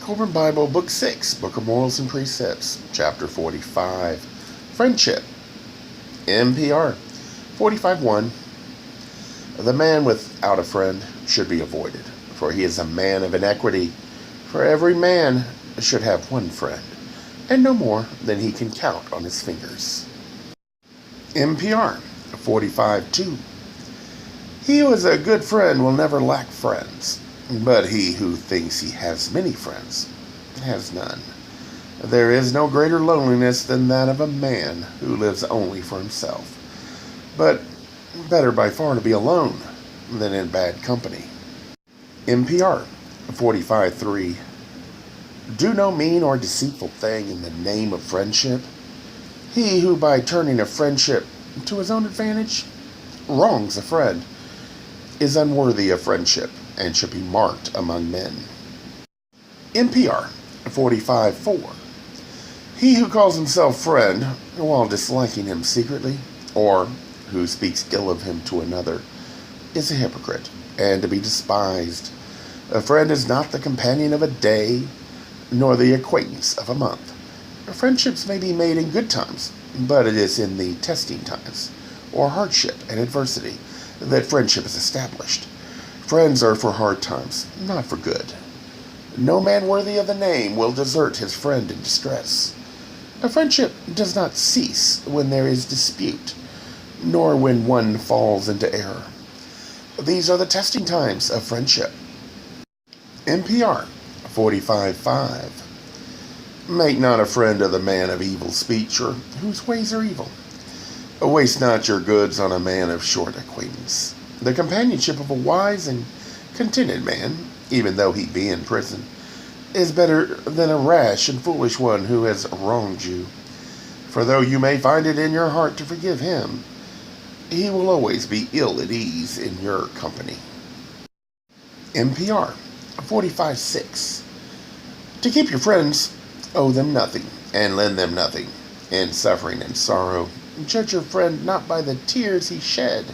Kolbrin Bible, Book 6, Book of Morals and Precepts, Chapter 45, Friendship, NPR, 45:1. The man without a friend should be avoided, for he is a man of iniquity. For every man should have one friend, and no more than he can count on his fingers. NPR, 45:2. He who is a good friend will never lack friends, but he who thinks he has many friends has none. There is no greater loneliness than that of a man who lives only for himself, but better by far to be alone than in bad company. NPR, 45:3. Do no mean or deceitful thing in the name of friendship. He who by turning a friendship to his own advantage wrongs a friend is unworthy of friendship and should be marked among men. NPR, 45:4. He who calls himself friend while disliking him secretly, or who speaks ill of him to another, is a hypocrite and to be despised. A friend is not the companion of a day, nor the acquaintance of a month. Friendships may be made in good times, but it is in the testing times, or hardship and adversity, that friendship is established. Friends are for hard times, not for good. No man worthy of the name will desert his friend in distress. A friendship does not cease when there is dispute, nor when one falls into error. These are the testing times of friendship. NPR, 45:5. Make not a friend of the man of evil speech, or whose ways are evil. Waste not your goods on a man of short acquaintance. The companionship of a wise and contented man, even though he be in prison, is better than a rash and foolish one who has wronged you. For though you may find it in your heart to forgive him, he will always be ill at ease in your company. NPR, 45:6. To keep your friends, owe them nothing, and lend them nothing. In suffering and sorrow, judge your friend not by the tears he shed,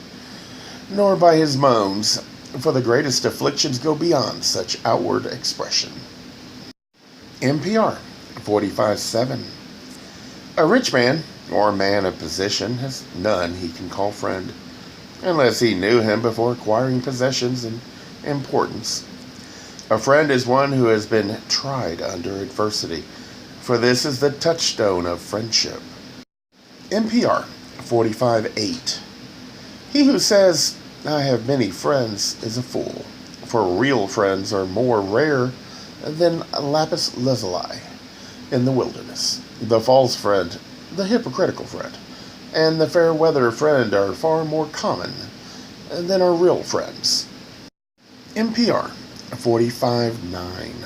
nor by his moans, for the greatest afflictions go beyond such outward expression. NPR, 45:7. A rich man, or man of position, has none he can call friend, unless he knew him before acquiring possessions and importance. A friend is one who has been tried under adversity, for this is the touchstone of friendship. NPR, 45:8. He who says, I have many friends, is a fool, for real friends are more rare than lapis lazuli in the wilderness. The false friend, the hypocritical friend, and the fair weather friend are far more common than are real friends. NPR, 45:9.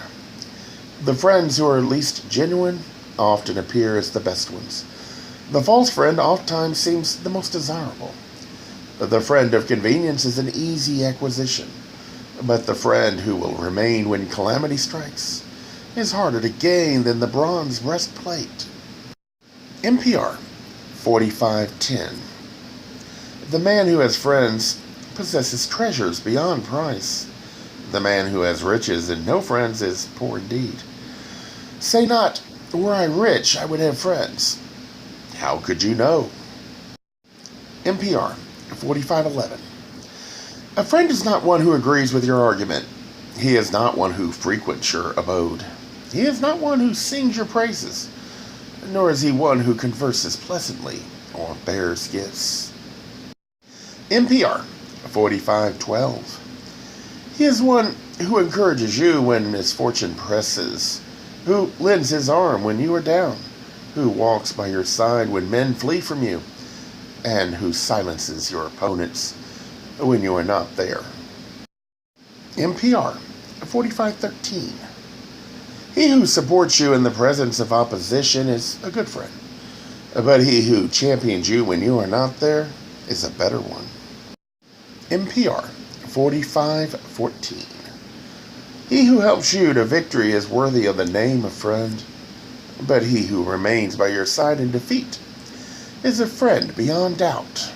The friends who are least genuine often appear as the best ones. The false friend oftentimes seems the most desirable. The friend of convenience is an easy acquisition, but the friend who will remain when calamity strikes is harder to gain than the bronze breastplate. NPR, 45:10. The man who has friends possesses treasures beyond price. The man who has riches and no friends is poor indeed. Say not, were I rich, I would have friends. How could you know? NPR, 45:11. A friend is not one who agrees with your argument. He is not one who frequents your abode. He is not one who sings your praises, nor is he one who converses pleasantly or bears gifts. NPR, 45:12. He is one who encourages you when misfortune presses, who lends his arm when you are down, who walks by your side when men flee from you, and who silences your opponents when you are not there. NPR, 45:13. He who supports you in the presence of opposition is a good friend, but he who champions you when you are not there is a better one. NPR, 45:14. He who helps you to victory is worthy of the name of friend, but he who remains by your side in defeat is a friend beyond doubt.